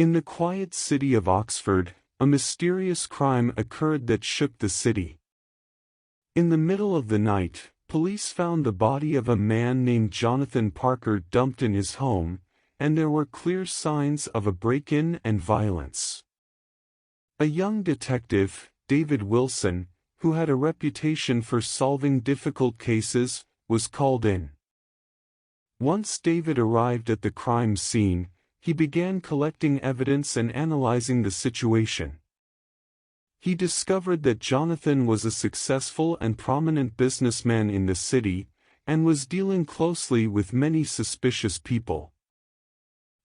In the quiet city of Oxford, a mysterious crime occurred that shook the city. In the middle of the night, police found the body of a man named Jonathan Parker dumped in his home, and there were clear signs of a break-in and violence. A young detective, David Wilson, who had a reputation for solving difficult cases, was called in. Once David arrived at the crime scene, he began collecting evidence and analyzing the situation. He discovered that Jonathan was a successful and prominent businessman in the city, and was dealing closely with many suspicious people.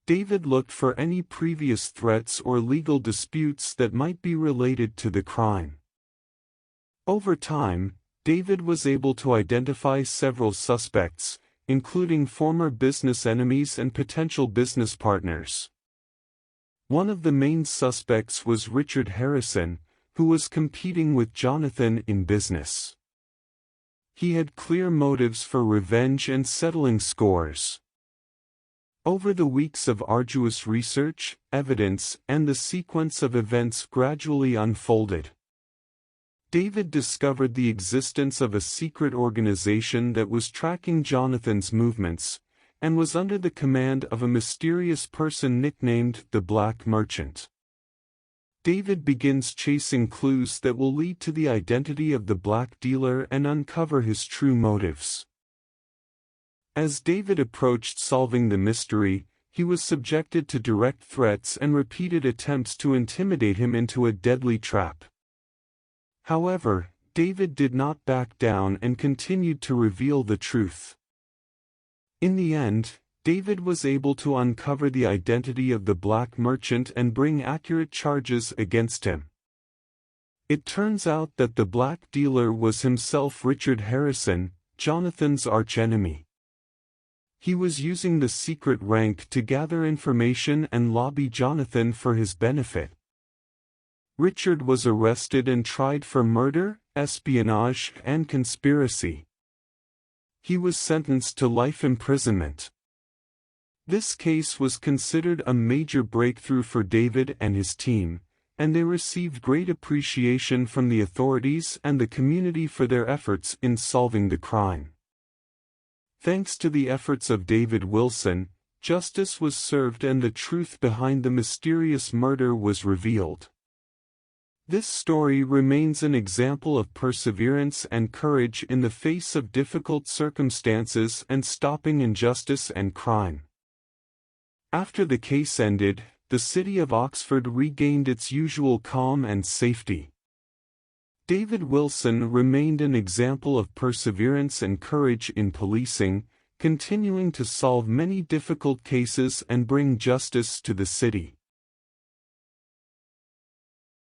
David looked for any previous threats or legal disputes that might be related to the crime. Over time, David was able to identify several suspects, including former business enemies and potential business partners. One of the main suspects was Richard Harrison, who was competing with Jonathan in business. He had clear motives for revenge and settling scores. Over the weeks of arduous research, evidence, and the sequence of events gradually unfolded, David discovered the existence of a secret organization that was tracking Jonathan's movements, and was under the command of a mysterious person nicknamed the Black Merchant. David begins chasing clues that will lead to the identity of the black dealer and uncover his true motives. As David approached solving the mystery, he was subjected to direct threats and repeated attempts to intimidate him into a deadly trap. However, David did not back down and continued to reveal the truth. In the end, David was able to uncover the identity of the Black Merchant and bring accurate charges against him. It turns out that the black dealer was himself Richard Harrison, Jonathan's archenemy. He was using the secret rank to gather information and lobby Jonathan for his benefit. Richard was arrested and tried for murder, espionage, and conspiracy. He was sentenced to life imprisonment. This case was considered a major breakthrough for David and his team, and they received great appreciation from the authorities and the community for their efforts in solving the crime. Thanks to the efforts of David Wilson, justice was served and the truth behind the mysterious murder was revealed. This story remains an example of perseverance and courage in the face of difficult circumstances and stopping injustice and crime. After the case ended, the city of Oxford regained its usual calm and safety. David Wilson remained an example of perseverance and courage in policing, continuing to solve many difficult cases and bring justice to the city.